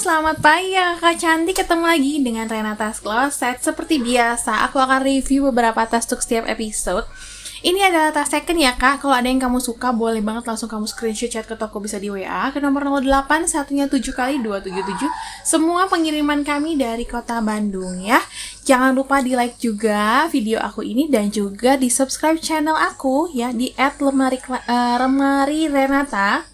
selamat pagi kakak cantik, ketemu lagi dengan Renata's Closet. Seperti biasa, aku akan review beberapa tas untuk setiap episode. Ini adalah tas second ya kak. Kalau ada yang kamu suka, boleh banget langsung kamu screenshot chat ke toko, bisa di WA ke nomor 08 1nya 7 kali 277. Semua pengiriman kami dari kota Bandung ya. Jangan lupa di like juga video aku ini dan juga di subscribe channel aku ya di @lemari Renata,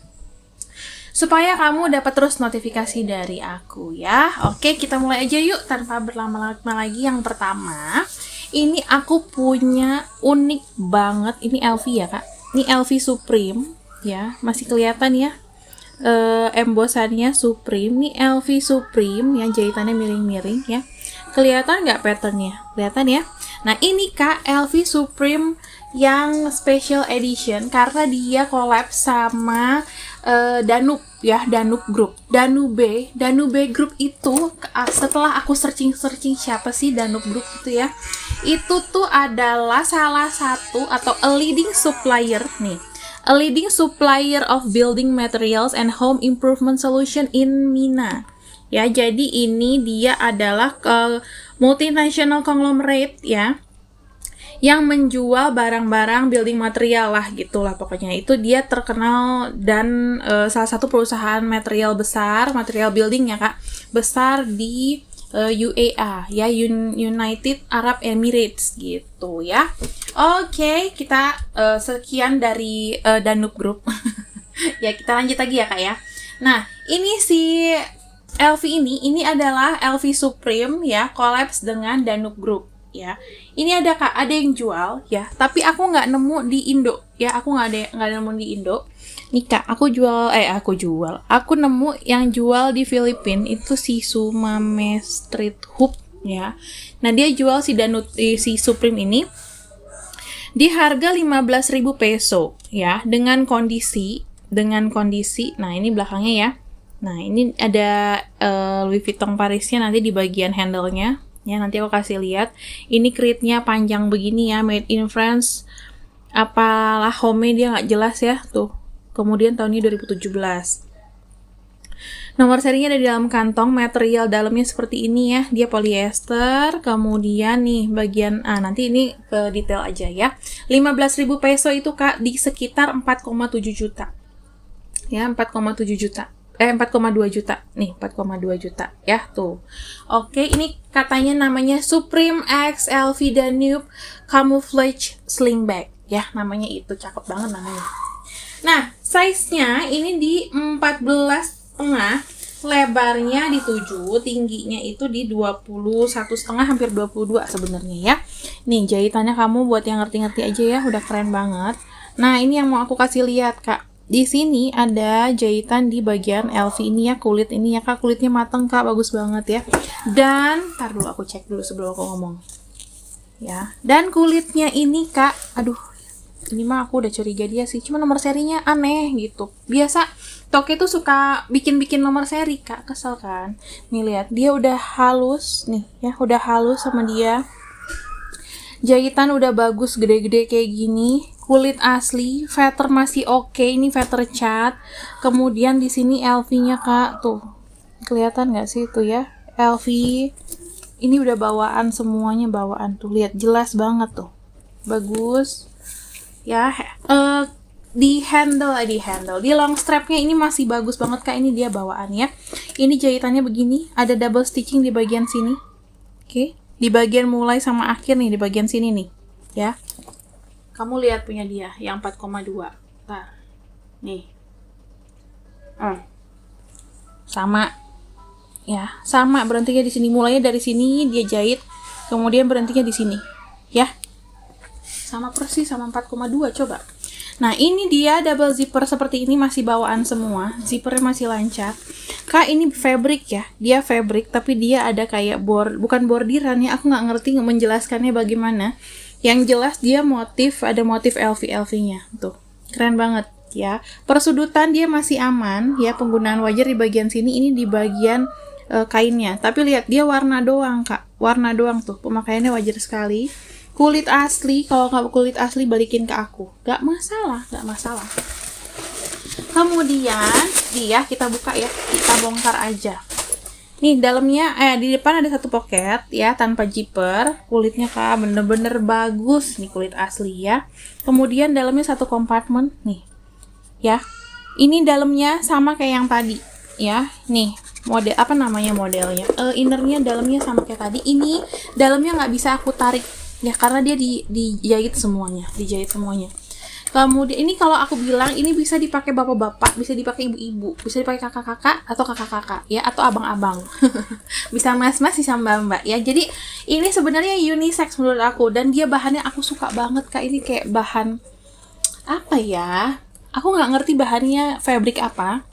supaya kamu dapat terus notifikasi dari aku ya. Oke, kita mulai aja yuk tanpa berlama-lama lagi. Yang pertama, ini aku punya unik banget. Ini LV ya kak. Ini LV Supreme ya. Masih kelihatan ya embosannya Supreme. Ini LV Supreme ya, jahitannya miring-miring ya. Kelihatan nggak patternnya? Kelihatan ya. Nah ini kak, LV Supreme yang special edition karena dia collab sama Danube ya, Danube Group. Danube Group itu setelah aku searching siapa sih Danube Group itu ya. Itu tuh adalah salah satu atau a leading supplier nih. A leading supplier of building materials and home improvement solution in MENA. Ya, jadi ini dia adalah multinational conglomerate ya, yang menjual barang-barang building material lah gitulah pokoknya. Itu dia terkenal dan salah satu perusahaan material besar, material building ya kak, besar di UAE ya, United Arab Emirates gitu ya. Oke, kita sekian dari Danube Group. Ya, kita lanjut lagi ya kak ya. Nah, ini si LV ini adalah LV Supreme ya, collabs dengan Danube Group ya. Ini ada kak, ada yang jual ya, tapi aku nggak nemu di Indo ya, aku nggak nemu di Indo. Nih kak, aku nemu yang jual di Filipina itu si Sumame Street Hub ya. Nah dia jual si Supreme ini di harga 15.000 peso ya, dengan kondisi. Nah ini belakangnya ya. Nah ini ada Louis Vuitton Parisnya nanti di bagian handle-nya. Ya, nanti aku kasih lihat. Ini kritnya panjang begini ya, made in France. Apalah home dia nggak jelas ya, tuh. Kemudian tahunnya 2017. Nomor serinya ada di dalam kantong. Material dalamnya seperti ini ya, dia polyester. Kemudian nih bagian nanti ini ke detail aja ya. 15.000 peso itu kak di sekitar 4,7 juta. Ya, 4,2 juta nih, 4,2 juta ya tuh. Oke, ini katanya namanya Supreme X LV Danube Camouflage Sling Bag ya, namanya itu, cakep banget namanya. Nah, size-nya ini di 14,5, lebarnya di 7, tingginya itu di 21,5, hampir 22 sebenarnya ya. Nih, jahitannya kamu buat yang ngerti-ngerti aja ya, udah keren banget. Nah, ini yang mau aku kasih lihat kak. Di sini ada jahitan di bagian LV ini ya, kulit ini ya kak, kulitnya mateng kak, bagus banget ya. Dan ntar dulu aku cek dulu sebelum aku ngomong ya. Dan kulitnya ini kak, aduh ini mah aku udah curiga dia sih, cuma nomor serinya aneh gitu. Biasa Toke tuh suka bikin nomor seri kak, kesel kan. Nih lihat, dia udah halus nih ya, udah halus sama dia. Jahitan udah bagus, gede-gede kayak gini. Kulit asli, feather masih oke. Ini feather cat. Kemudian di sini LV-nya kak, tuh kelihatan nggak sih tuh ya, LV. Ini udah bawaan, semuanya bawaan tuh. Lihat jelas banget tuh, bagus. Ya, di long strapnya ini masih bagus banget kak. Ini dia bawaan ya. Ini jahitannya begini, ada double stitching di bagian sini. Oke, di bagian mulai sama akhir nih, di bagian sini nih ya. Kamu lihat punya dia yang 4,2. Nah, nih. Sama. Ya, sama berhentinya di sini. Mulainya dari sini dia jahit, kemudian berhentinya di sini. Ya. Sama persis sama 4,2 coba. Nah, ini dia double zipper seperti ini, masih bawaan semua. Zippernya masih lancar. Kak, ini fabric ya. Dia fabric tapi dia ada kayak bukan bordiran ya. Aku nggak ngerti menjelaskannya bagaimana. Yang jelas dia ada motif LV-nya. Tuh, keren banget ya. Persudutan dia masih aman ya, penggunaan wajar di bagian sini, ini di bagian kainnya. Tapi lihat dia warna doang kak. Warna doang tuh, pemakaiannya wajar sekali. Kulit asli, kalau nggak kulit asli balikin ke aku. Nggak masalah. Kemudian dia kita buka ya, kita bongkar aja. Nih dalamnya, di depan ada satu pocket ya, tanpa zipper. Kulitnya Kak bener-bener bagus, nih kulit asli ya. Kemudian dalamnya satu kompartemen nih, ya. Ini dalamnya sama kayak yang tadi, ya. Nih model apa namanya modelnya? Innernya dalamnya sama kayak tadi. Ini dalamnya nggak bisa aku tarik, ya karena dia dijahit semuanya, Kemudian ini kalau aku bilang ini bisa dipakai bapak-bapak, bisa dipakai ibu-ibu, bisa dipakai kakak-kakak atau kakak-kakak ya, atau abang-abang. Bisa mas-mas, bisa mbak-mbak ya. Jadi ini sebenarnya unisex menurut aku, dan dia bahannya aku suka banget Kak. Ini kayak bahan apa ya? Aku nggak ngerti bahannya fabric apa.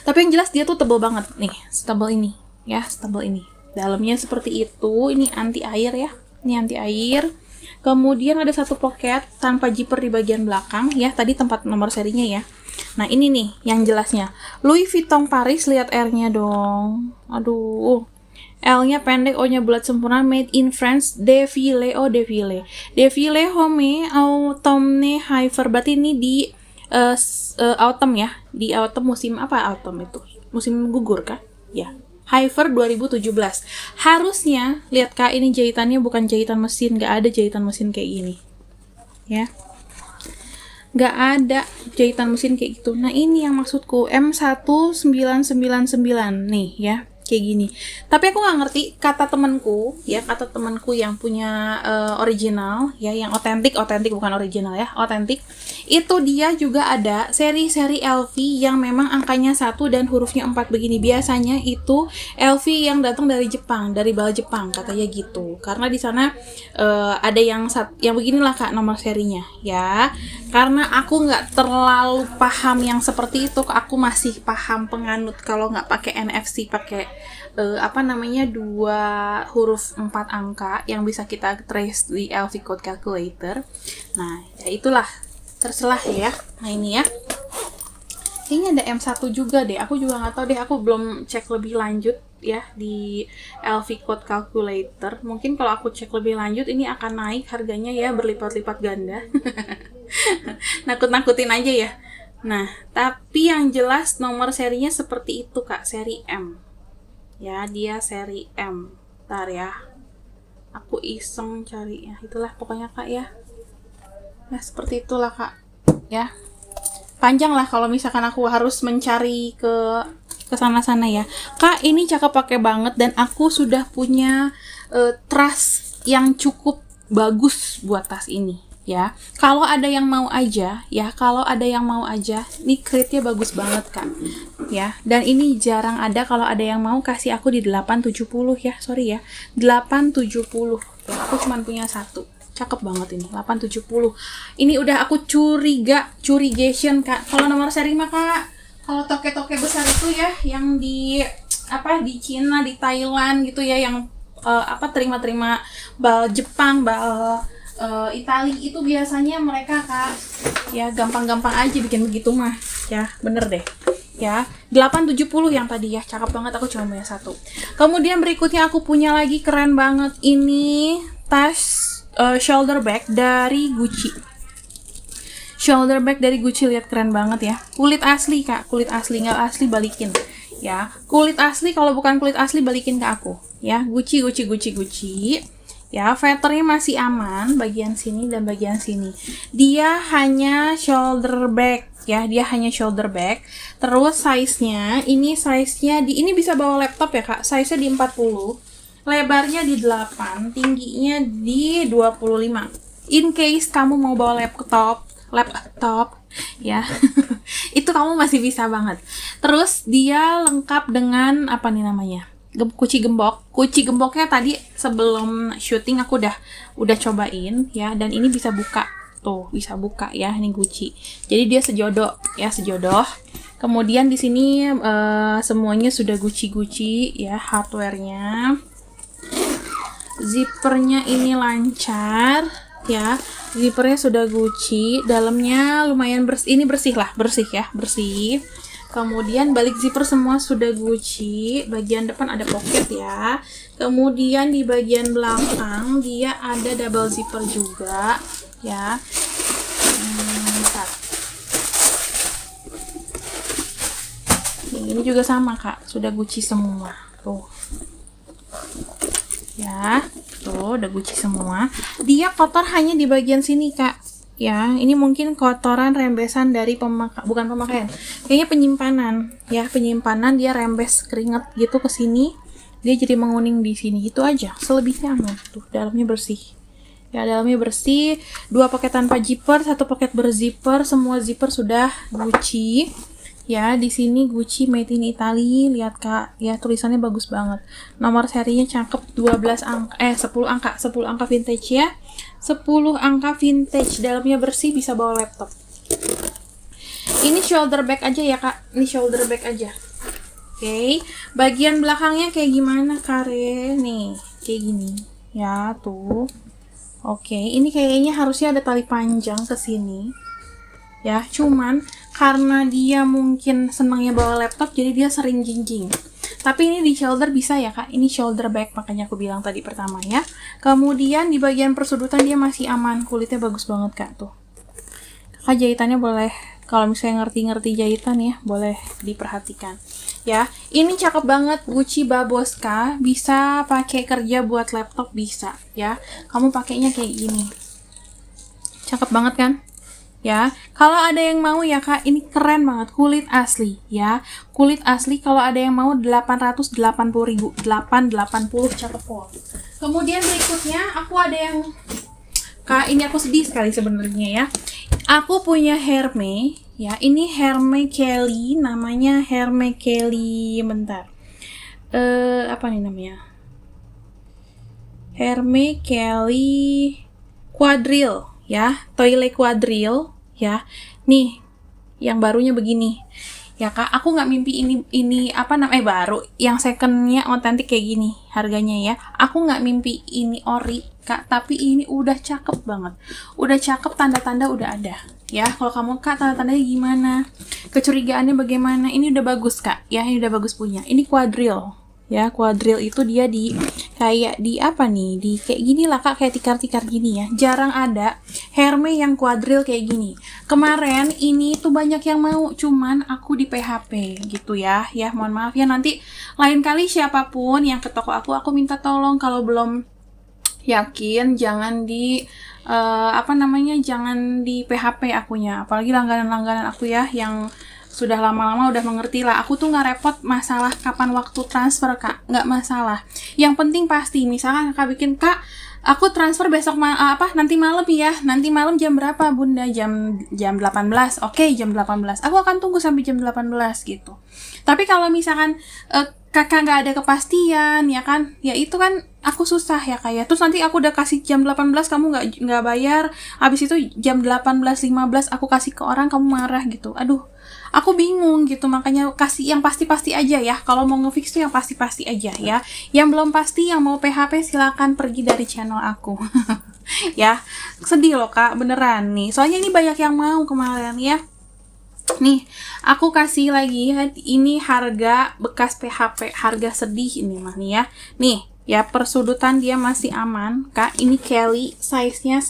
Tapi yang jelas dia tuh tebel banget nih, setebel ini ya, setebel ini. Dalamnya seperti itu, ini anti air ya. Ini anti air. Kemudian ada satu pocket tanpa zipper di bagian belakang ya, tadi tempat nomor serinya ya. Nah ini nih yang jelasnya, Louis Vuitton Paris, lihat R-nya dong. Aduh, L-nya pendek, O-nya bulat sempurna, made in France, défilé, défilé home automne hiver. Berarti ini di autumn ya, di autumn, musim apa autumn itu? Musim gugur kah? Ya. Hiver 2017. Harusnya lihat Kak, ini jahitannya bukan jahitan mesin, nggak ada jahitan mesin kayak gini ya, nggak ada jahitan mesin kayak gitu. Nah ini yang maksudku, M1999 nih ya, kayak gini. Tapi aku nggak ngerti, kata temanku yang punya original ya, yang otentik bukan original ya, otentik, itu dia juga ada seri-seri LV yang memang angkanya 1 dan hurufnya 4 begini. Biasanya itu LV yang datang dari Jepang, dari bal Jepang katanya gitu, karena di sana ada yang beginilah Kak nomor serinya ya. Karena aku nggak terlalu paham yang seperti itu, aku masih paham penganut kalau nggak pakai NFC, pakai apa namanya, 2 huruf 4 angka yang bisa kita trace di LV Code Calculator. Nah ya itulah, terserah ya. Nah ini ya, kayaknya ada M1 juga deh, aku juga nggak tahu deh, aku belum cek lebih lanjut ya di LV Code Calculator. Mungkin kalau aku cek lebih lanjut ini akan naik harganya ya, berlipat-lipat ganda. Nakut-nakutin aja ya. Nah tapi yang jelas nomor serinya seperti itu Kak, seri M ya, dia seri M. Bentar ya, aku iseng cari ya, itulah pokoknya Kak ya. Nah seperti itulah Kak ya, panjang lah kalau misalkan aku harus mencari ke sana-sana ya Kak. Ini cakep pakai banget, dan aku sudah punya trust yang cukup bagus buat tas ini ya. Kalau ada yang mau aja ya, nih crate-nya bagus banget Kak ya, dan ini jarang ada. Kalau ada yang mau kasih aku di 870 ya, sorry ya, 870 ya, aku cuma punya satu. Cakep banget ini, 870. Ini udah aku curigation Kak. Kalau nomor seri mah Kak, kalau toke-toke besar itu ya, yang di Cina, di Thailand gitu ya, yang terima-terima bal Jepang, bal Itali, itu biasanya mereka Kak ya gampang-gampang aja bikin begitu mah ya, bener deh ya. 870 yang tadi ya, cakep banget, aku cuma punya satu. Kemudian berikutnya aku punya lagi, keren banget ini, tas shoulder bag dari Gucci. Shoulder bag dari Gucci, lihat keren banget ya. Kulit asli Kak, kulit asli, nggak asli balikin ya. Kulit asli, kalau bukan kulit asli balikin ke aku ya. Gucci ya. Vetternya masih aman, bagian sini dan bagian sini. Dia hanya shoulder bag ya, Terus size-nya, ini bisa bawa laptop ya Kak. Size-nya di 40, lebarnya di 8, tingginya di 25. In case kamu mau bawa laptop ya. Itu kamu masih bisa banget. Terus dia lengkap dengan apa nih namanya? Kunci gemboknya tadi sebelum syuting aku udah cobain ya, dan ini bisa buka. Tuh, bisa buka ya, ini Gucci. Jadi dia sejodoh. Kemudian di sini semuanya sudah Gucci ya, hardware-nya. Zippernya ini lancar ya, zippernya sudah Gucci, dalamnya lumayan bersih, ini bersih. Kemudian balik zipper semua sudah Gucci, bagian depan ada pocket ya. Kemudian di bagian belakang dia ada double zipper juga ya. Ini juga sama Kak, sudah Gucci semua. Tuh. Ya, tuh udah Gucci semua. Dia kotor hanya di bagian sini, Kak. Ya, ini mungkin kotoran rembesan dari bukan pemakaian. Kayaknya penyimpanan. Ya, penyimpanan dia rembes keringat gitu ke sini. Dia jadi menguning di sini. Itu aja. Selebihnya aman. Tuh, dalamnya bersih. Ya, dalamnya bersih. 2 paket tanpa zipper, 1 paket berzipper. Semua zipper sudah Gucci. Ya, di sini Gucci made in Italy. Lihat, Kak. Ya, tulisannya bagus banget. Nomor serinya cakep, 12 angka 10 angka. 10 angka vintage ya. 10 angka vintage. Dalamnya bersih, bisa bawa laptop. Ini shoulder bag aja ya, Kak. Ini shoulder bag aja. Oke. Bagian belakangnya kayak gimana, Kare? Nih, kayak gini. Ya, tuh. Oke, ini kayaknya harusnya ada tali panjang ke sini. Ya, cuman karena dia mungkin senangnya bawa laptop, jadi dia sering jinjing. Tapi ini di shoulder bisa ya, Kak. Ini shoulder bag, makanya aku bilang tadi pertama ya. Kemudian di bagian persudutan dia masih aman. Kulitnya bagus banget, Kak. Tuh. Kakak jahitannya boleh, kalau misalnya ngerti-ngerti jahitan ya, boleh diperhatikan. Ya, ini cakep banget. Gucci Baboska. Bisa pakai kerja buat laptop, bisa. Ya, kamu pakainya kayak gini. Cakep banget kan? Ya, kalau ada yang mau ya Kak, ini keren banget, kulit asli ya. Kulit asli kalau ada yang mau 880.000, 880 cakep pol. Kemudian berikutnya aku ada yang Kak, ini aku sedih sekali sebenarnya ya. Aku punya Hermes ya. Ini Hermes Kelly, namanya Hermes Kelly, bentar. Apa nih namanya? Hermes Kelly Quadrille ya, toilet quadrille ya. Nih, yang barunya begini. Ya Kak, aku nggak mimpi ini apa namanya baru, yang secondnya otentik kayak gini harganya ya. Aku nggak mimpi ini ori Kak, tapi ini udah cakep banget. Udah cakep, tanda-tanda udah ada. Ya, kalau kamu Kak, tanda-tandanya gimana? Kecurigaannya bagaimana? Ini udah bagus Kak, ya ini udah bagus punya. Ini quadrille. Ya, quadrille itu dia kayak di apa nih? Di kayak gini lah Kak, kayak tikar-tikar gini ya. Jarang ada Hermes yang quadrille kayak gini. Kemarin ini tuh banyak yang mau, cuman aku di PHP gitu ya. Ya, mohon maaf ya, nanti lain kali siapapun yang ke toko aku minta tolong kalau belum yakin jangan jangan di PHP akunya. Apalagi langganan-langganan aku ya yang sudah lama-lama udah mengerti lah. Aku tuh nggak repot masalah kapan waktu transfer Kak, nggak masalah. Yang penting pasti, misalkan Kakak bikin, Kak, aku transfer besok nanti malam ya. Nanti malam jam berapa Bunda? Jam 18. Oke, jam 18. Aku akan tunggu sampai jam 18 gitu. Tapi kalau misalkan Kakak nggak ada kepastian ya kan, ya itu kan aku susah ya Kak ya. Terus nanti aku udah kasih jam 18 kamu nggak bayar, habis itu jam 18.15 aku kasih ke orang kamu marah gitu. Aduh, aku bingung gitu, makanya kasih yang pasti-pasti aja ya. Kalau mau ngefix tuh yang pasti-pasti aja ya. Yang belum pasti, yang mau PHP silakan pergi dari channel aku. Ya, sedih loh Kak, beneran nih. Soalnya ini banyak yang mau kemarin ya. Nih, aku kasih lagi ini harga bekas PHP, harga sedih ini mah nih ya. Nih, ya persudutan dia masih aman, Kak. Ini Kelly, size-nya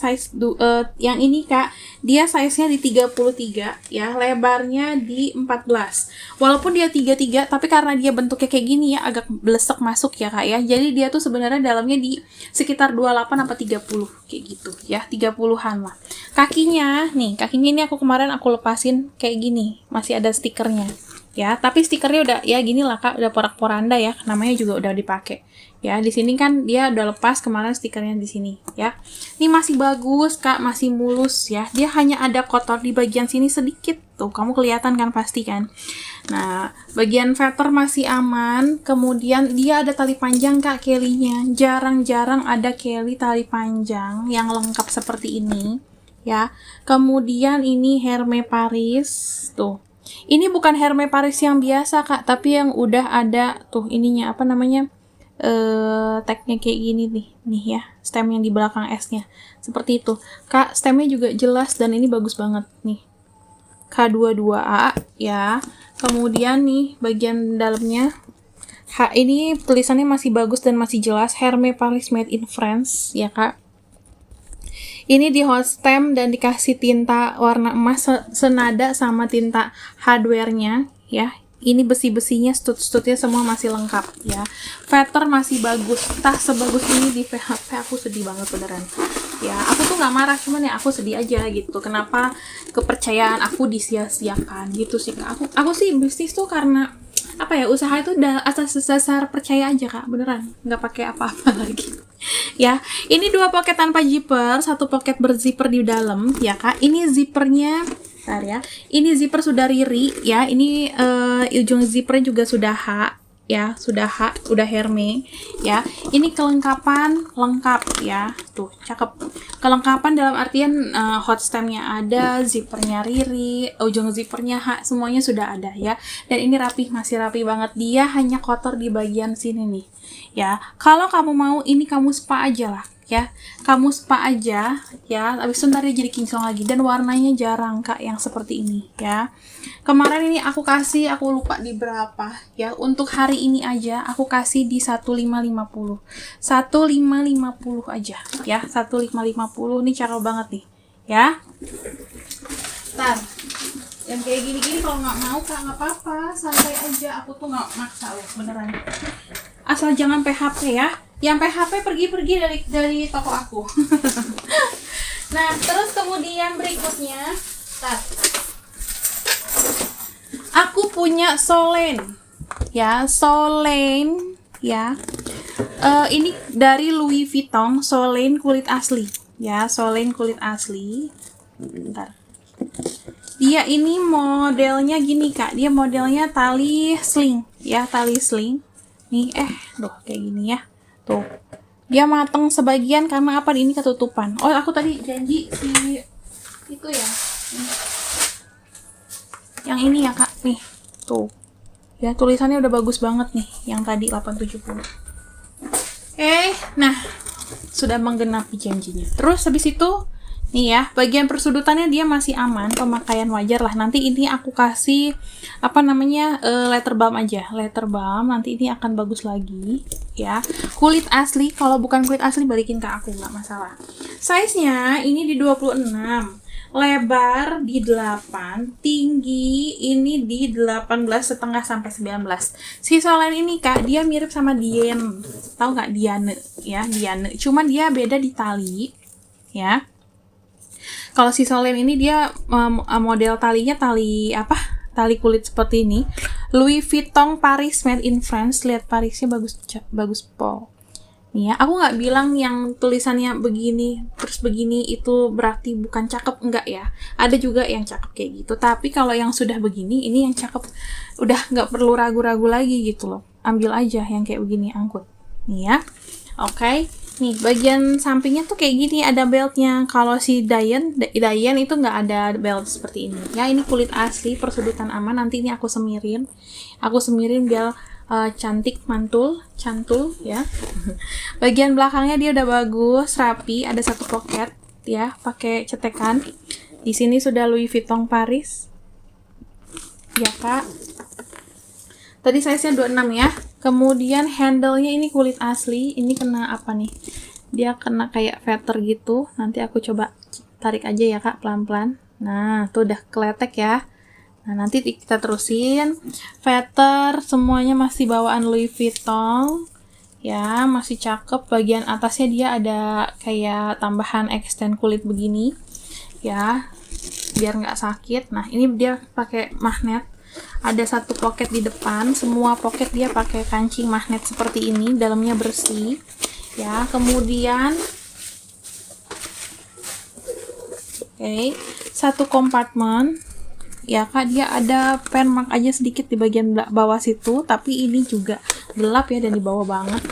yang ini Kak, dia size-nya di 33 ya, lebarnya di 14. Walaupun dia 33, tapi karena dia bentuknya kayak gini ya, agak blesek masuk ya Kak ya. Jadi dia tuh sebenarnya dalamnya di sekitar 28 apa 30 kayak gitu ya, 30-an lah. Kakinya ini aku kemarin aku lepasin kayak gini, masih ada stikernya. Ya, tapi stikernya udah ya gini lah Kak, udah porak-poranda ya, namanya juga udah dipakai. Ya, di sini kan dia udah lepas kemarin stikernya di sini ya. Ini masih bagus Kak, masih mulus ya. Dia hanya ada kotor di bagian sini sedikit. Tuh, kamu kelihatan kan pasti kan. Nah, bagian veter masih aman. Kemudian dia ada tali panjang Kak Kelly-nya. Jarang-jarang ada Kelly tali panjang yang lengkap seperti ini ya. Kemudian ini Hermes Paris. Tuh. Ini bukan Hermes Paris yang biasa Kak, tapi yang udah ada tuh ininya apa namanya? Tagnya kayak gini nih ya, stem yang di belakang S-nya seperti itu Kak. Stemnya juga jelas dan ini bagus banget nih, K22A ya. Kemudian nih bagian dalamnya ini tulisannya masih bagus dan masih jelas, Hermes Paris made in France ya Kak. Ini di hot stamp dan dikasih tinta warna emas senada sama tinta hardware-nya ya. Ini besi-besinya, stud-studnya semua masih lengkap ya. Feather masih bagus. Tas sebagus ini di PHP aku sedih banget beneran. Ya, aku tuh nggak marah, cuman ya aku sedih aja gitu. Kenapa kepercayaan aku disia-siakan gitu sih Kak. Aku sih bisnis tuh karena apa ya, usaha itu udah atas dasar percaya aja Kak, beneran. Nggak pakai apa-apa lagi. Ya, ini 2 pocket tanpa zipper, 1 pocket berzipper di dalam ya Kak. Ini zippernya bentar ya. Ini zipper sudah riri ya. Ini ujung zippernya juga sudah H ya, udah herme ya. Ini kelengkapan lengkap ya. Tuh, cakep. Kelengkapan dalam artian hot stemnya ada, zippernya riri, ujung zippernya H, semuanya sudah ada ya. Dan ini rapi, masih rapi banget. Dia hanya kotor di bagian sini nih. Ya, kalau kamu mau ini kamu spa aja lah ya, kamu spa aja ya, habis itu ntar dia jadi kinclong lagi. Dan warnanya jarang Kak yang seperti ini ya. Kemarin ini aku lupa di berapa ya, untuk hari ini aja aku kasih di 1550 aja ya, 1550. Ini cakep banget nih ya. Ntar yang kayak gini-gini kalau nggak mau Kak nggak apa-apa, santai aja, aku tuh nggak maksa loh beneran. Asal jangan PHP ya. Yang PHP pergi-pergi dari toko aku. Nah, terus kemudian berikutnya, aku punya Solen. Ya, Solen ya. Ini dari Louis Vuitton, Solen kulit asli. Ya, Solen kulit asli. Bentar. Dia ini modelnya gini Kak. Dia modelnya tali sling, ya, tali sling. Nih, kayak gini ya. Tuh, dia mateng sebagian karena apa? Ini ketutupan. Oh, aku tadi janji si itu ya. Yang ini ya Kak, nih. Tuh. Ya, tulisannya udah bagus banget nih. Yang tadi 870. Nah, sudah menggenapi janjinya. Terus habis itu, nih ya, bagian persudutannya dia masih aman, pemakaian wajar lah. Nanti ini aku kasih leather balm aja, leather balm. Nanti ini akan bagus lagi ya. Kulit asli, kalau bukan kulit asli balikin ke aku, nggak masalah. Size-nya ini di 26, lebar di 8, tinggi ini di 18,5 sampai 19. Si Solen ini Kak, dia mirip sama Diane, tahu nggak Diane ya, Diane. Cuman dia beda di tali ya. Kalau si Solen ini dia model talinya tali kulit seperti ini. Louis Vuitton Paris made in France. Lihat Parisnya bagus po. Nih ya, aku nggak bilang yang tulisannya begini terus begini itu berarti bukan cakep, enggak ya. Ada juga yang cakep kayak gitu. Tapi kalau yang sudah begini, ini yang cakep. Udah nggak perlu ragu-ragu lagi gitu loh. Ambil aja yang kayak begini, angkut. Nih ya. Oke. Nih, bagian sampingnya tuh kayak gini, ada beltnya. Kalau si Diane itu nggak ada belt seperti ini. Ya, ini kulit asli, persudutan aman. Nanti ini aku semirin biar cantik, cantul ya. Bagian belakangnya dia udah bagus, rapi. Ada 1 pocket ya, pakai cetekan. Di sini sudah Louis Vuitton Paris. Ya Kak. Tadi size-nya 26 ya. Kemudian handle-nya ini kulit asli. Ini kena apa nih? Dia kena kayak feather gitu. Nanti aku coba tarik aja ya Kak, pelan-pelan. Nah, tuh udah keletek ya. Nah, nanti kita terusin. Feather semuanya masih bawaan Louis Vuitton. Ya, masih cakep. Bagian atasnya dia ada kayak tambahan extend kulit begini. Ya, biar nggak sakit. Nah, ini dia pakai magnet. Ada 1 pocket di depan, semua pocket dia pakai kancing magnet seperti ini, dalamnya bersih ya. Kemudian 1 kompartemen ya Kak, dia ada pen mark aja sedikit di bagian bawah situ, tapi ini juga gelap ya dan di bawah banget.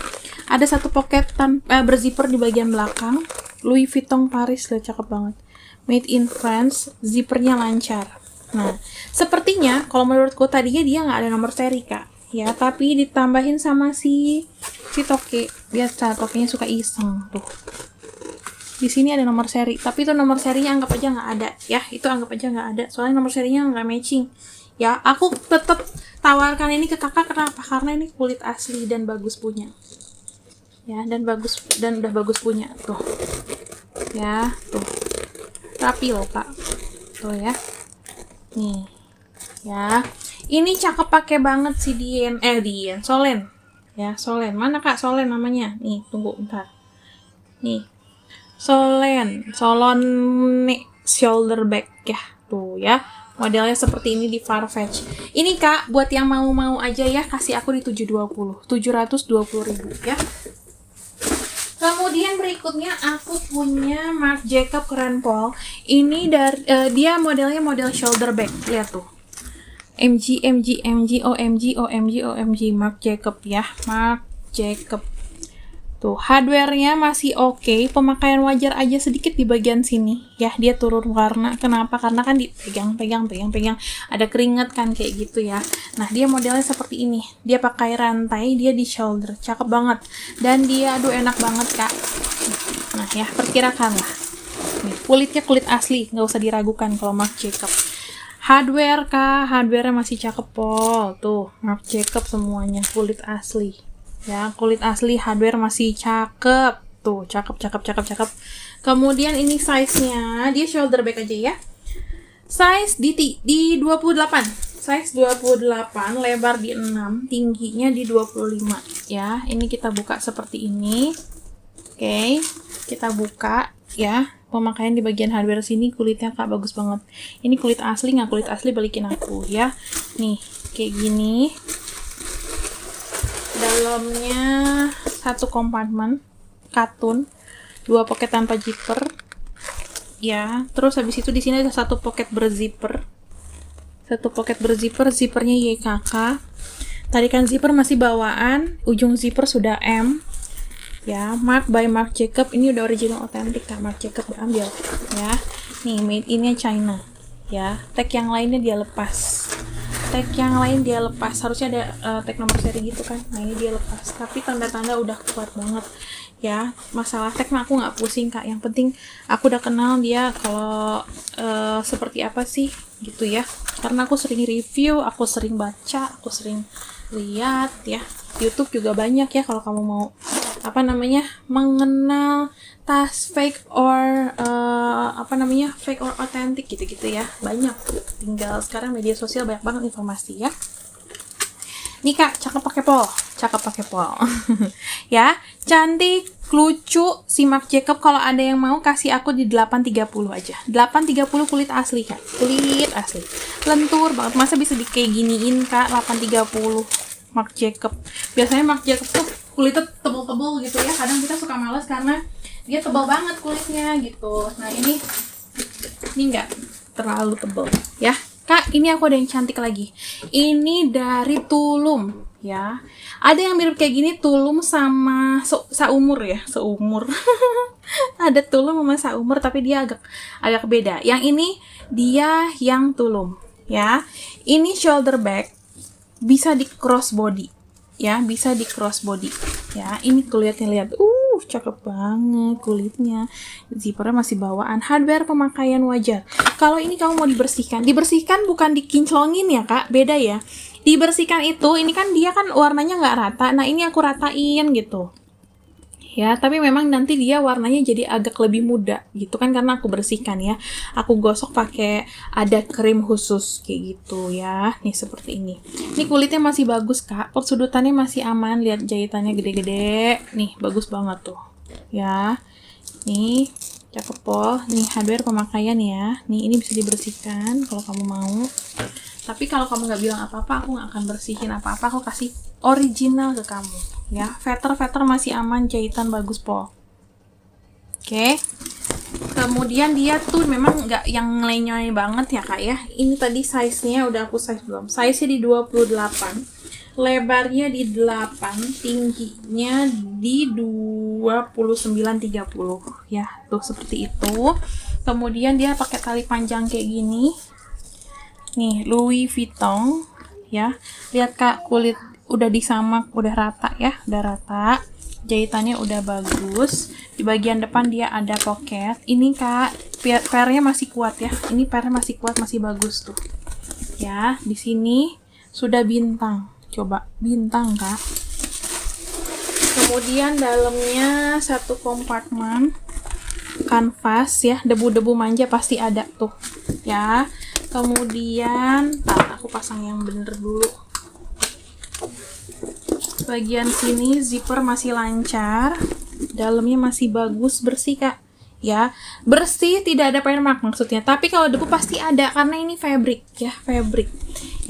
Ada 1 pocket berzipper di bagian belakang, Louis Vuitton Paris, lihat cakep banget, made in France, zippernya lancar. Nah, sepertinya kalau menurutku tadinya dia nggak ada nomor seri Kak, ya, tapi ditambahin sama si toke. Biasa tokenya suka iseng tuh. Di sini ada nomor seri, tapi itu nomor serinya anggap aja nggak ada, ya. Itu anggap aja nggak ada, soalnya nomor serinya nggak matching. Ya, aku tetap tawarkan ini ke kakak. Kenapa? Karena ini kulit asli dan bagus punya. Ya, dan udah bagus punya tuh. Ya, tuh. Rapi loh Kak. Tuh ya. Nih, ya. Ini cakep pakai banget si Solen. Ya, Solen. Mana Kak Solen namanya? Nih, tunggu bentar. Nih. Solone shoulder bag ya. Tuh ya. Modelnya seperti ini di Farfetch. Ini Kak, buat yang mau aja ya, kasih aku di 720.000 ya. Kemudian berikutnya aku punya Marc Jacob Keren Paul. Ini dari dia modelnya model shoulder bag. Lihat tuh. MG OMG Marc Jacob ya. Marc Jacob. Tuh, hardware-nya masih oke, pemakaian wajar aja sedikit di bagian sini. Ya, dia turun warna. Kenapa? Karena kan dipegang, ada keringat kan kayak gitu ya. Nah, dia modelnya seperti ini. Dia pakai rantai, dia di shoulder. Cakep banget. Dan dia aduh enak banget, Kak. Nah, ya, perkirakan lah. Nih, kulitnya kulit asli, nggak usah diragukan kalau Marc Jacob. Hardware, Kak. Hardware-nya masih cakep, Pol. Tuh, Marc Jacob semuanya kulit asli. Ya, kulit asli, hardware masih cakep. Tuh, cakep. Kemudian ini size-nya, dia shoulder bag aja ya. Size di 28. Size 28, lebar di 6, tingginya di 25. Ya, ini kita buka seperti ini. Oke, kita buka ya. Pemakaian di bagian hardware sini kulitnya Kak bagus banget. Ini kulit asli, nggak kulit asli balikin aku ya. Nih, kayak gini. Dalamnya satu kompartemen katun, 2 pocket tanpa zipper ya. Terus habis itu di sini ada satu pocket berzipper, zippernya YKK. Tarikan zipper masih bawaan, ujung zipper sudah M ya. Marc by Marc Jacob, ini udah original otentik Kak. Marc Jacob ambil ya. Nih, made in-nya China ya. Tag yang lainnya dia lepas. Harusnya ada tag nomor seri gitu kan. Nah, ini dia lepas, tapi tanda-tanda udah kuat banget ya. Masalah tag mah aku nggak pusing Kak, yang penting aku udah kenal dia kalau seperti apa sih gitu ya. Karena aku sering review, aku sering baca, aku sering lihat ya. YouTube juga banyak ya kalau kamu mau mengenal tas fake or fake or authentic gitu-gitu ya. Banyak. Tinggal sekarang media sosial banyak banget informasi ya. Nih Kak, cakep pakai pol. Ya, cantik, lucu si Marc Jacob. Kalau ada yang mau kasih aku di 830 aja. 830 kulit asli Kak. Kulit asli. Lentur banget. Masa bisa di kayak giniin Kak, 830 Marc Jacob. Biasanya Marc Jacob tuh kulitnya tebel-tebel gitu ya. Kadang kita suka males karena dia tebal banget kulitnya gitu. Nah, ini enggak terlalu tebel ya. Kak, ini aku ada yang cantik lagi. Ini dari Tulum ya. Ada yang mirip kayak gini, Tulum sama seumur. Ada Tulum sama seumur tapi dia agak beda. Yang ini dia yang Tulum ya. Ini shoulder bag, bisa di crossbody ya, ya. Ini kulitnya lihat, cakep banget kulitnya. Zippernya masih bawaan. Hardware pemakaian wajar. Kalau ini kamu mau dibersihkan bukan dikinclongin ya Kak, beda ya. Dibersihkan itu, ini kan dia kan warnanya nggak rata. Nah, ini aku ratain gitu ya, tapi memang nanti dia warnanya jadi agak lebih muda gitu kan, karena aku bersihkan ya. Aku gosok pakai ada krim khusus kayak gitu ya. Nih seperti ini. Ini kulitnya masih bagus Kak, persudutannya masih aman. Lihat jahitannya gede-gede. Nih bagus banget tuh ya. Nih cakep pol. Nih hardware pemakaian ya. Nih ini bisa dibersihkan kalau kamu mau. Tapi kalau kamu nggak bilang apa-apa, aku nggak akan bersihin apa-apa. Aku kasih original ke kamu ya. Veter masih aman, jahitan bagus po. Oke. Kemudian dia tuh memang nggak yang lenyoy banget ya Kak ya. Ini tadi size-nya udah aku size belum. Size-nya di 28, lebarnya di 8, tingginya di 29-30 ya. Tuh seperti itu. Kemudian dia pakai tali panjang kayak gini. Nih, Louis Vuitton ya. Lihat Kak, kulit udah disamak, udah rata ya, udah rata. Jahitannya udah bagus. Di bagian depan dia ada pocket. Ini Kak, pernya masih kuat ya. Ini pernya masih kuat, masih bagus tuh. Ya, di sini sudah bintang. Coba bintang Kak. Kemudian dalamnya satu kompartemen kanvas ya, debu-debu manja pasti ada tuh. Ya. Kemudian, aku pasang yang bener dulu. Bagian sini zipper masih lancar, dalamnya masih bagus, bersih Kak. Ya, bersih, tidak ada paint mark maksudnya. Tapi kalau debu pasti ada karena ini fabric ya, fabric.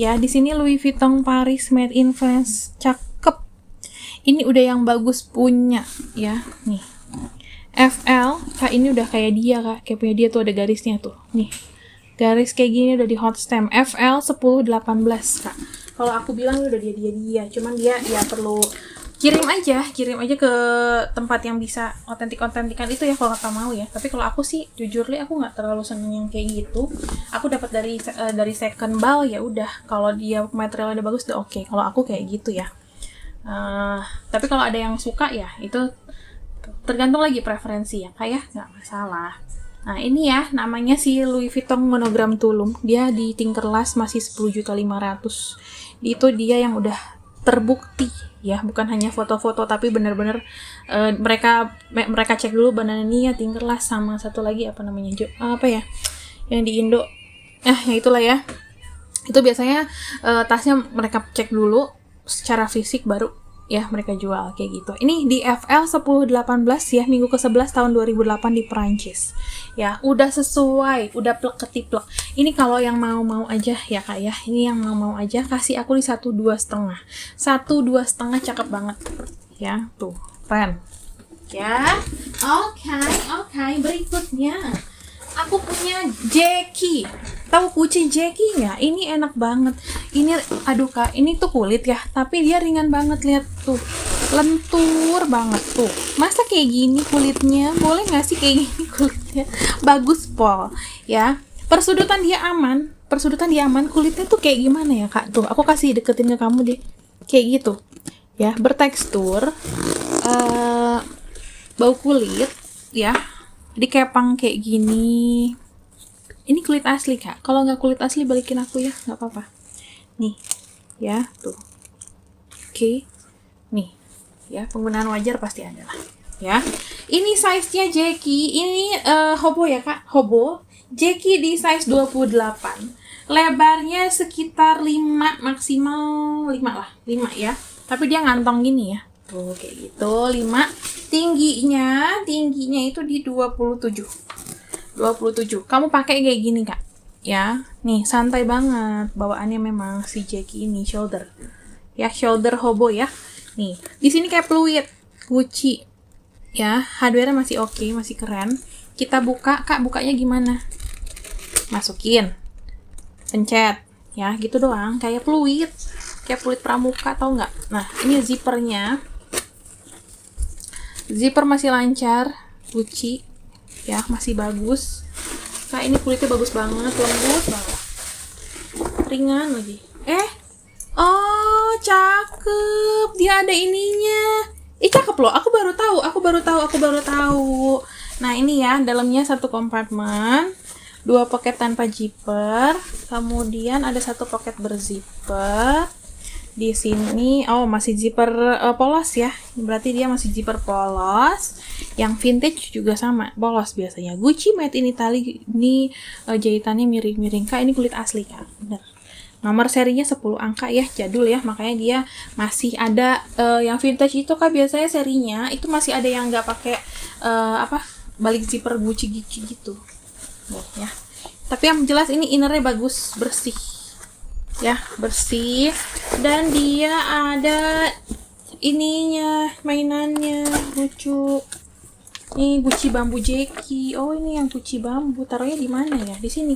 Ya, di sini Louis Vuitton Paris Made in France, cakep. Ini udah yang bagus punya ya, nih. FL, Kak ini udah kayak dia Kak, kayak punya dia tuh ada garisnya tuh, nih. Garis kayak gini udah di hot stamp. FL 1018 Kak. Kalau aku bilang udah dia. Cuman dia ya perlu kirim aja ke tempat yang bisa otentik-otentikan itu ya kalau Kakak mau ya. Tapi kalau aku sih jujur aku nggak terlalu seneng yang kayak gitu. Aku dapat dari second ball ya udah. Kalau dia materialnya udah bagus udah oke. Kalau aku kayak gitu ya. Tapi kalau ada yang suka ya itu tergantung lagi preferensi ya Kak, nggak masalah. Nah ini ya namanya si Louis Vuitton Monogram Tulum, dia di Tinkerlast masih 10.500.000. Itu dia yang udah terbukti ya, bukan hanya foto-foto tapi benar-benar mereka cek dulu Banania, Tinkerlast, sama satu lagi apa namanya apa ya yang di Indo, ya itulah ya. Itu biasanya tasnya mereka cek dulu secara fisik baru ya mereka jual kayak gitu. Ini di FL 1018 ya, minggu ke-11 tahun 2008 di Perancis. Ya, udah sesuai, udah plek ketiplek. Ini kalau yang mau-mau aja ya Kak ya. Ini yang mau-mau aja kasih aku di 1,2,5. 1,2,5 cakep banget. Ya, tuh, keren. Ya. Oke, berikutnya aku punya Jackie. Tahu kucing Jackie nggak? Ini enak banget. Ini, aduh Kak, ini tuh kulit ya, tapi dia ringan banget, lihat tuh, lentur banget tuh. Masa kayak gini kulitnya? Boleh nggak sih kayak gini kulitnya? Bagus pol, ya. Persudutan dia aman, kulitnya tuh kayak gimana ya Kak? Tuh, aku kasih deketin ke kamu deh, kayak gitu, ya, bertekstur, bau kulit, ya, dikepang kayak gini. Ini kulit asli Kak. Kalau nggak kulit asli balikin aku ya, nggak apa-apa. Nih, ya tuh. Oke, nih, ya penggunaan wajar pasti ada lah. Ya, ini size-nya Jackie. Ini hobo ya Kak, hobo. Jackie di size 28. Lebarnya sekitar 5 maksimal 5 lah, 5 ya. Tapi dia ngantong gini ya. Tuh kayak gitu, 5. Tingginya itu di 27. Kamu pakai kayak gini Kak. Ya, nih santai banget bawaannya memang si Jackie ini, shoulder. Ya, shoulder hobo ya. Nih, di sini kayak fluid Gucci. Ya, hardware-nya masih oke, masih keren. Kita buka, Kak, bukanya gimana? Masukin. Pencet. Ya, gitu doang, kayak fluid. Kayak fluid pramuka, tau nggak? Nah, ini zippernya. Zipper masih lancar, Gucci. Ya, masih bagus. Kak, ini kulitnya bagus banget, lembut banget. Ringan lagi. Oh, cakep. Dia ada ininya. Cakep loh. Aku baru tahu. Nah, ini ya, dalamnya satu kompartemen, 2 poket tanpa zipper, kemudian ada 1 poket berzipper. Di sini masih zipper polos ya, berarti dia masih zipper polos. Yang vintage juga sama polos biasanya. Gucci Made in Italy. Ini jahitannya miring-miring Kak, ini kulit asli Kak, bener. Nomor serinya 10 angka ya, jadul ya, makanya dia masih ada. Yang vintage itu Kak biasanya serinya itu masih ada yang nggak pakai balik zipper Gucci gitu ya. Tapi yang jelas ini innernya bagus, bersih ya, bersih. Dan dia ada ininya, mainannya lucu. Ini Gucci bambu Jackie. Oh, ini yang Gucci bambu. Taruhnya di mana ya? Di sini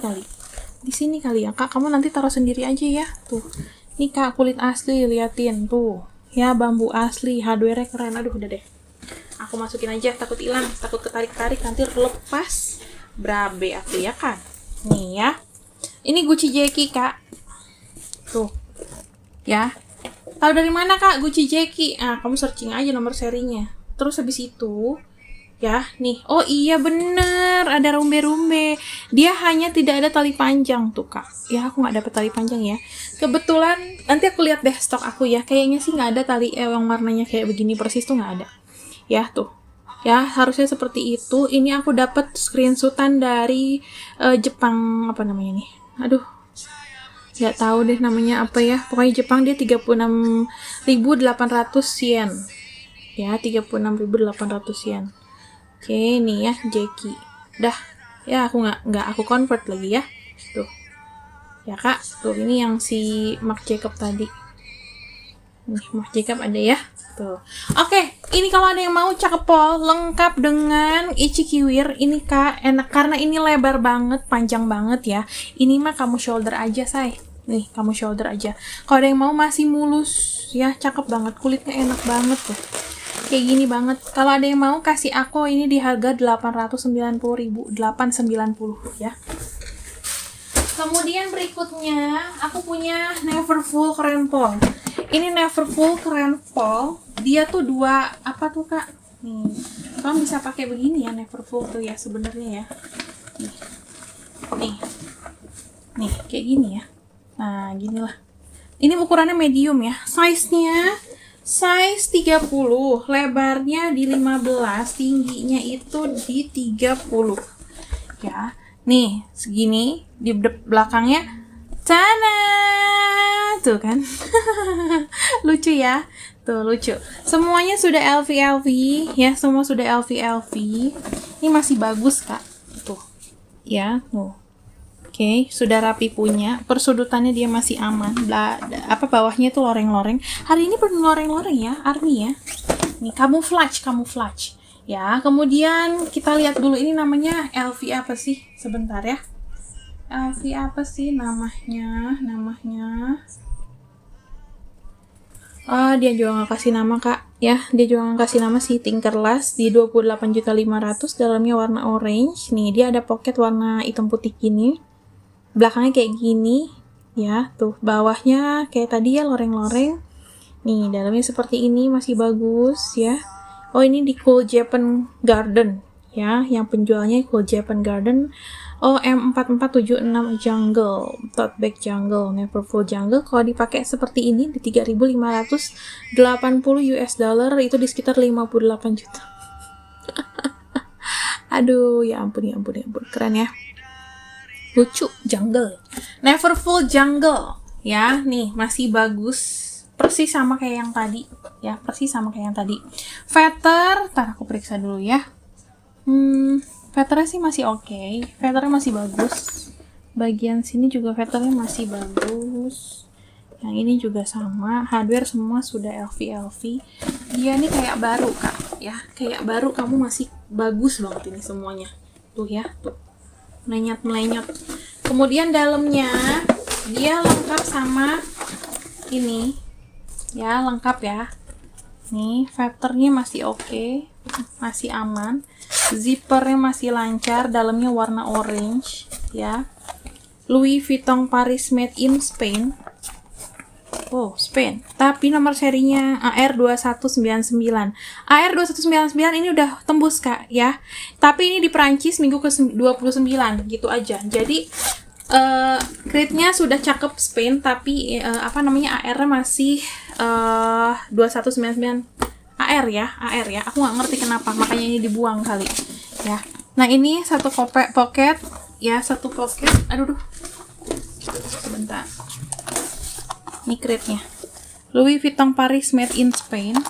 kali ya Kak. Kamu nanti taruh sendiri aja ya. Tuh, ini Kak, kulit asli, liatin tuh ya, bambu asli, hardware-nya keren. Aduh, udah deh, aku masukin aja, takut hilang, takut ketarik-tarik nanti lepas, berabe aku ya kan. Nih ya, ini Gucci Jackie Kak. Tuh, ya. Tahu dari mana Kak Gucci Jackie? Kamu searching aja nomor serinya. Terus habis itu, ya, nih. Oh iya bener, ada rumbe-rumbe. Dia hanya tidak ada tali panjang tuh Kak. Ya, aku nggak dapet tali panjang ya. Kebetulan, nanti aku lihat deh stok aku ya. Kayaknya sih nggak ada tali yang warnanya kayak begini persis tuh, nggak ada. Ya, tuh. Ya, harusnya seperti itu. Ini aku dapat screenshotan dari Jepang, apa namanya nih? Aduh, nggak tahu deh namanya apa ya, pokoknya Jepang. Dia 36.800 yen ya, 36.800 yen. Oke, nih ya Jeki. Dah ya, aku nggak aku convert lagi ya. Tuh ya kak, tuh ini yang si Marc Jacob tadi. Nih Marc Jacob ada ya. Tuh. Oke, ini kalau ada yang mau cakepol lengkap dengan Ichikiwir ini kak, enak karena ini lebar banget, panjang banget ya. Ini mah kamu shoulder aja say. Nih kamu shoulder aja. Kalau ada yang mau masih mulus ya, cakep banget, kulitnya enak banget tuh. Kayak gini banget. Kalau ada yang mau kasih aku ini di harga 890.000, 890 ya. Kemudian berikutnya aku punya Neverfull Crayon. Ini Neverfull Crayon. Dia tuh dua apa tuh kak? Nih, kamu bisa pakai begini ya Neverfull tuh ya sebenarnya ya. Nih kayak gini ya. Nah ginilah. Ini ukurannya medium ya. Size-nya size 30, lebarnya di 15, tingginya itu di 30. Ya. Nih, segini di belakangnya. Tana! Tuh kan. Lucu ya. Tuh, lucu. Semuanya sudah LV ya, semua sudah LV. Ini masih bagus, Kak. Tuh. Ya, tuh. Oke, sudah rapi punya. Persudutannya dia masih aman. Apa bawahnya tuh loreng-loreng. Hari ini penuh loreng-loreng ya, army ya. Nih, camouflage. Ya, kemudian kita lihat dulu ini namanya LV apa sih? Sebentar ya. LV apa sih namanya? Oh, dia juga nggak kasih nama kak. Ya, dia juga nggak kasih nama si Tinkerlust di 28.500. Dalamnya warna orange. Nih, dia ada pocket warna hitam putih gini. Belakangnya kayak gini. Ya, tuh bawahnya kayak tadi ya loreng-loreng. Nih, dalamnya seperti ini masih bagus ya. Oh, ini di Cool Japan Garden ya, yang penjualnya Cool Japan Garden. Oh, M4476 Jungle, tote bag Jungle, Neverfull Jungle. Kalau dipakai seperti ini di 3.580 US dollar, itu di sekitar 58 juta. Aduh, ya ampun, keren ya. Lucu, Jungle. Neverfull Jungle ya, nih masih bagus. Persis sama kayak yang tadi ya, Feather, ntar aku periksa dulu ya. Feathernya sih masih oke. Feathernya masih bagus. Bagian sini juga feathernya masih bagus. Yang ini juga sama. Hardware semua sudah LV. Dia nih kayak baru kak ya, kayak baru. Kamu masih bagus banget ini semuanya. Tuh ya, tuh melenyot. Kemudian dalamnya dia lengkap sama ini. Ya, lengkap ya. Nih, feathernya masih oke, masih aman. Zippernya masih lancar, dalamnya warna orange, ya. Louis Vuitton Paris made in Spain. Oh, Spain. Tapi nomor serinya AR2199. AR2199 ini udah tembus, Kak, ya. Tapi ini di Perancis minggu ke-29, gitu aja. Jadi grade-nya sudah cakep Spain, tapi AR-nya masih 2199 AR ya. Aku nggak ngerti kenapa, makanya ini dibuang kali ya. Nah, ini satu pocket ya, satu pocket. Aduh. Sebentar. Ini grade-nya. Louis Vuitton Paris made in Spain.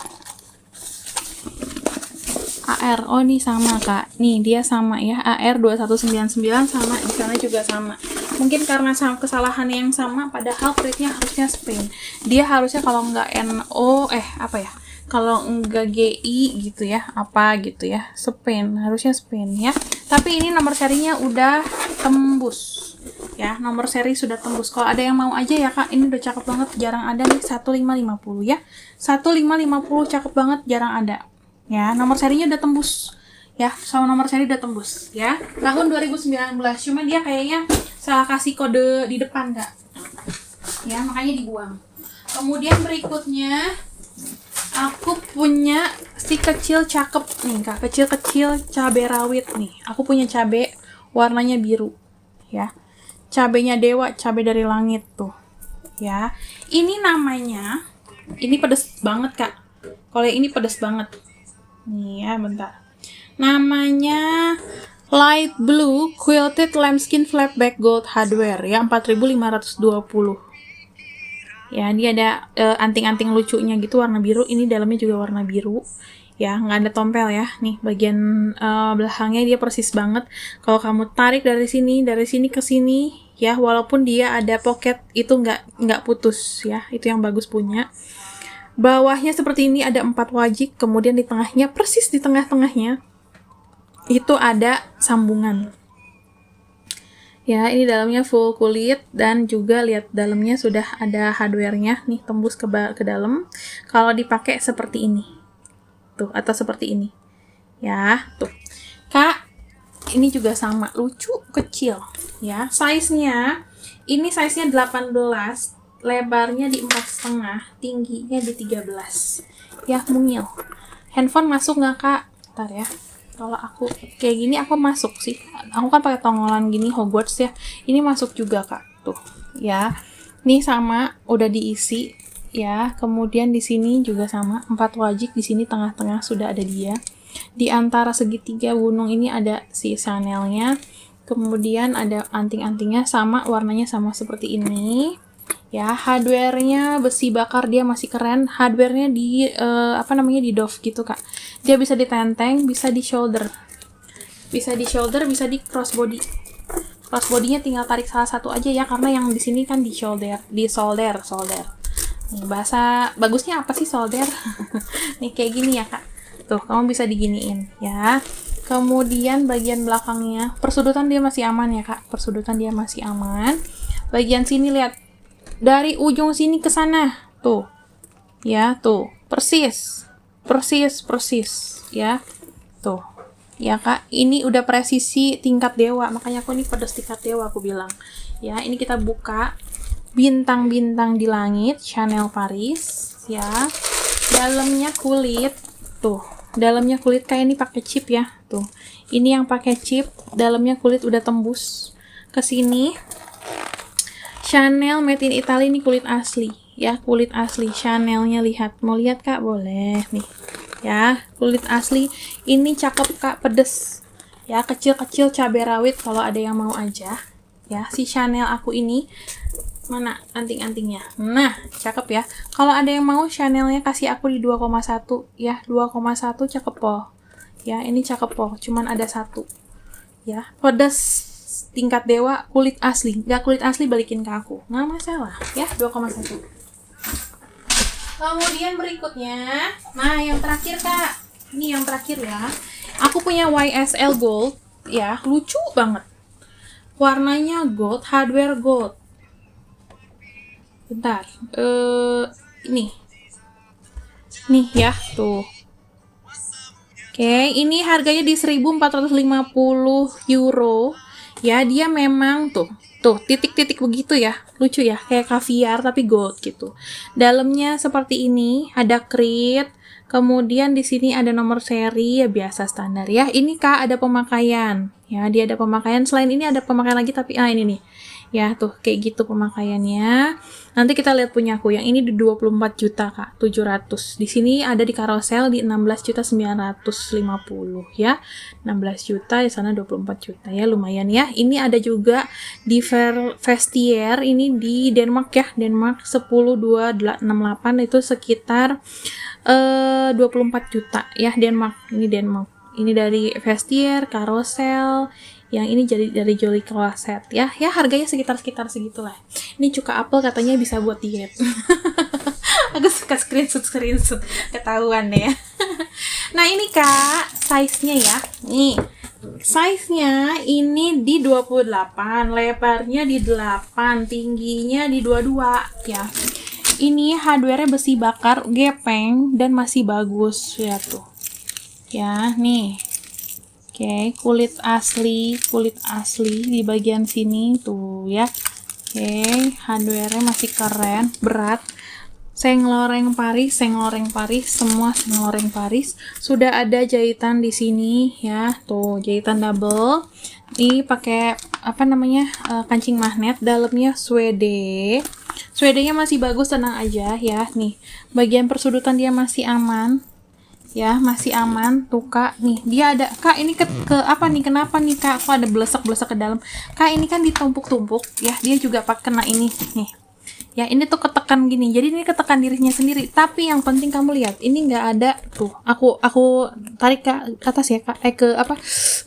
AR. Oh, ini sama, Kak. Nih, dia sama ya. AR2199 sama, di sana juga sama. Mungkin karena kesalahan yang sama, padahal grade-nya harusnya Spain. Dia harusnya kalau nggak kalau nggak GI gitu ya, Spain. Harusnya Spain ya. Tapi ini nomor serinya udah tembus. Ya, nomor seri sudah tembus. Kalau ada yang mau aja ya, Kak. Ini udah cakep banget, jarang ada nih 1550 ya. 1550 cakep banget, jarang ada. Ya, nomor serinya udah tembus. Ya, sama nomor seri udah tembus ya. Tahun 2019. Cuma dia kayaknya salah kasih kode di depan, Kak. Ya, makanya dibuang. Kemudian berikutnya aku punya si kecil cakep nih, Kak. Kecil-kecil cabai rawit nih. Aku punya cabai warnanya biru. Ya. Cabainya dewa, cabai dari langit tuh. Ya. Ini namanya, ini pedes banget, Kak. Kalau ini pedes banget. Nih ya, bentar. Namanya light blue quilted lambskin flapback gold hardware ya, 4.520. Ya, dia ada anting-anting lucunya gitu warna biru. Ini dalamnya juga warna biru. Ya, nggak ada tompel ya. Nih, bagian belakangnya dia persis banget. Kalau kamu tarik dari sini ke sini, ya, walaupun dia ada pocket, itu nggak putus ya. Itu yang bagus punya. Bawahnya seperti ini ada 4 wajik, kemudian di tengahnya, persis di tengah-tengahnya, itu ada sambungan. Ya, ini dalamnya full kulit dan juga lihat dalamnya sudah ada hardware-nya nih, tembus ke dalam. Kalau dipakai seperti ini. Tuh, atau seperti ini. Ya, tuh. Kak, ini juga sama, lucu, kecil. Ya, size-nya, ini size-nya 18, lebarnya di 4,5, tingginya di 13. Ya, mungil. Handphone masuk nggak, Kak? Bentar ya. Kalau aku kayak gini aku masuk sih. Aku kan pakai tongolan gini Hogwarts ya. Ini masuk juga, Kak. Tuh, ya. Ini sama, udah diisi ya. Kemudian di sini juga sama, 4 wajik, di sini tengah-tengah sudah ada dia. Di antara segitiga gunung ini ada si Chanel-nya. Kemudian ada anting-antingnya sama, warnanya sama seperti ini. Ya, hardware-nya besi bakar, dia masih keren. Hardware-nya di di doff gitu, Kak. Dia bisa ditenteng, bisa di shoulder. Bisa di shoulder, bisa di crossbody. Crossbody-nya tinggal tarik salah satu aja ya, karena yang di sini kan di shoulder, di solder. Nih, bahasa bagusnya apa sih solder? Nih kayak gini ya, Kak. Tuh, kamu bisa diginiin ya. Kemudian bagian belakangnya, persudutan dia masih aman ya, Kak. Persudutan dia masih aman. Bagian sini lihat, dari ujung sini ke sana, tuh, ya, tuh, persis, ya, tuh, ya, Kak, ini udah presisi tingkat dewa, makanya aku ini pedas tingkat dewa aku bilang, ya, ini kita buka, bintang-bintang di langit, Chanel Paris, ya, dalamnya kulit, tuh, dalamnya kulit kayak ini pakai chip ya, tuh, ini yang pakai chip, dalamnya kulit udah tembus ke sini. Chanel made in Italy, ini kulit asli ya, kulit asli. Chanelnya lihat, mau lihat, Kak? Boleh nih ya, kulit asli. Ini cakep, Kak, pedes ya, kecil-kecil cabai rawit kalau ada yang mau aja ya. Si Chanel aku ini mana anting-antingnya, nah cakep ya. Kalau ada yang mau Chanelnya kasih aku di 2,1 ya, 2,1 cakep po ya, ini cakep po, cuman ada satu ya, pedes tingkat dewa, kulit asli. Nggak kulit asli balikin ke aku, nggak masalah ya, 2,1. Kemudian berikutnya, nah yang terakhir, Kak, ini yang terakhir ya, aku punya YSL Gold ya, lucu banget, warnanya gold, hardware gold. Bentar, ini nih ya, tuh. Oke, ini harganya di 1.450 euro. Ya, dia memang tuh titik-titik begitu ya, lucu ya, kayak kaviar tapi gold gitu. Dalamnya seperti ini, ada krit, kemudian di sini ada nomor seri ya, biasa standar ya. Ini, Kak, ada pemakaian ya, dia ada pemakaian. Selain ini ada pemakaian lagi, tapi ini nih ya, tuh kayak gitu pemakaiannya. Nanti kita lihat punyaku, yang ini di 24 juta, Kak, 700. Di sini ada di Carousel di 16.950 ya. 16 juta, di sana 24 juta ya, lumayan ya. Ini ada juga di Vestiaire, ini di Denmark ya, Denmark 10.268, itu sekitar 24 juta ya, Denmark. Ini dari Vestiaire, Carousel. Yang ini jadi dari Jolly Closet ya. Ya, harganya sekitar segitulah. Ini cuka apel katanya bisa buat diet. Aku suka screenshot ketahuan deh ya. Nah, ini, Kak, size-nya ya. Nih, size-nya ini di 28, lebarnya di 8, tingginya di 22 ya. Ini hardware-nya besi bakar, gepeng dan masih bagus ya, tuh. Ya, nih. Oke, kulit asli di bagian sini tuh ya. Oke, hardware-nya masih keren, berat. Sengloreng Paris, semua sengloreng Paris. Sudah ada jahitan di sini ya, tuh jahitan double. Ini pakai kancing magnet, dalamnya suede. Suede-nya masih bagus, tenang aja ya. Nih, bagian persudutan dia masih aman. Ya, masih aman tuh Kak. Nih, dia ada Kak, ini ke apa nih? Kenapa nih Kak? Kok ada belesek-belesek ke dalam? Kak, ini kan ditumpuk-tumpuk ya. Dia juga pakai kena ini nih. Ya, ini tuh ketekan gini. Jadi ini ketekan dirinya sendiri. Tapi yang penting kamu lihat, ini nggak ada tuh. Aku tarik ke atas ya Kak. Ke apa?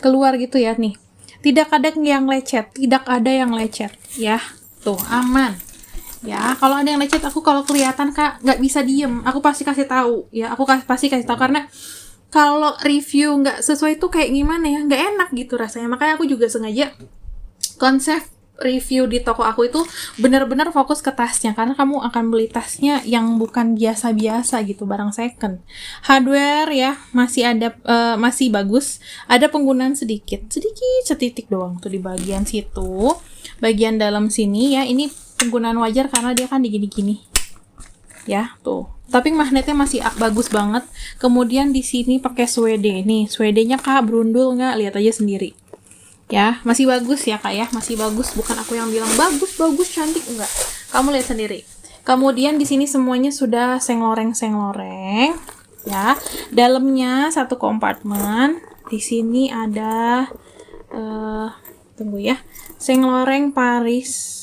Keluar gitu ya nih. Tidak ada yang lecet, tidak ada yang lecet ya. Tuh, aman. Ya, kalau ada yang lecet aku kalau kelihatan Kak nggak bisa diem, aku pasti kasih tahu. Ya, aku pasti kasih tahu karena kalau review nggak sesuai itu kayak gimana ya, nggak enak gitu rasanya. Makanya aku juga sengaja konsep review di toko aku itu benar-benar fokus ke tasnya karena kamu akan beli tasnya yang bukan biasa-biasa gitu, barang second. Hardware ya masih ada masih bagus, ada penggunaan sedikit setitik doang tuh di bagian situ, bagian dalam sini ya. Ini penggunaan wajar karena dia kan digini-gini ya tuh. Tapi magnetnya masih bagus banget. Kemudian di sini pakai suede nih, suedenya Kak berundul nggak? Lihat aja sendiri. Ya, masih bagus ya Kak ya, masih bagus. Bukan aku yang bilang bagus, cantik, enggak. Kamu lihat sendiri. Kemudian di sini semuanya sudah sengloreng ya. Dalamnya satu kompartemen. Di sini ada tunggu ya. Sengloreng Paris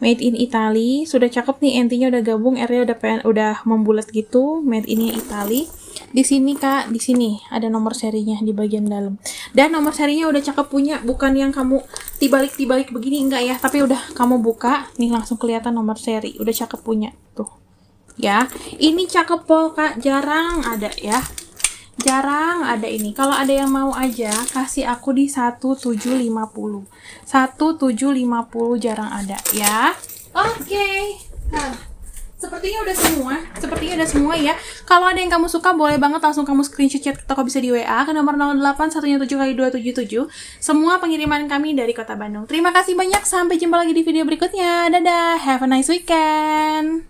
Made in Italy. Sudah cakep nih, entinya udah gabung, R-nya udah membulat gitu, made in Italy. Di sini Kak, di sini ada nomor serinya di bagian dalam. Dan nomor serinya udah cakep punya, bukan yang kamu dibalik begini, enggak ya, tapi udah kamu buka, nih langsung kelihatan nomor seri, udah cakep punya. Tuh. Ya, ini cakep pol Kak, jarang ada ya. Jarang ada ini. Kalau ada yang mau aja, kasih aku di 1750. 1750 jarang ada ya. Oke. Nah, sepertinya udah semua ya. Kalau ada yang kamu suka, boleh banget langsung kamu screenshot chat atau bisa di WA ke nomor 0817 Semua pengiriman kami dari Kota Bandung. Terima kasih banyak, sampai jumpa lagi di video berikutnya. Dadah, have a nice weekend.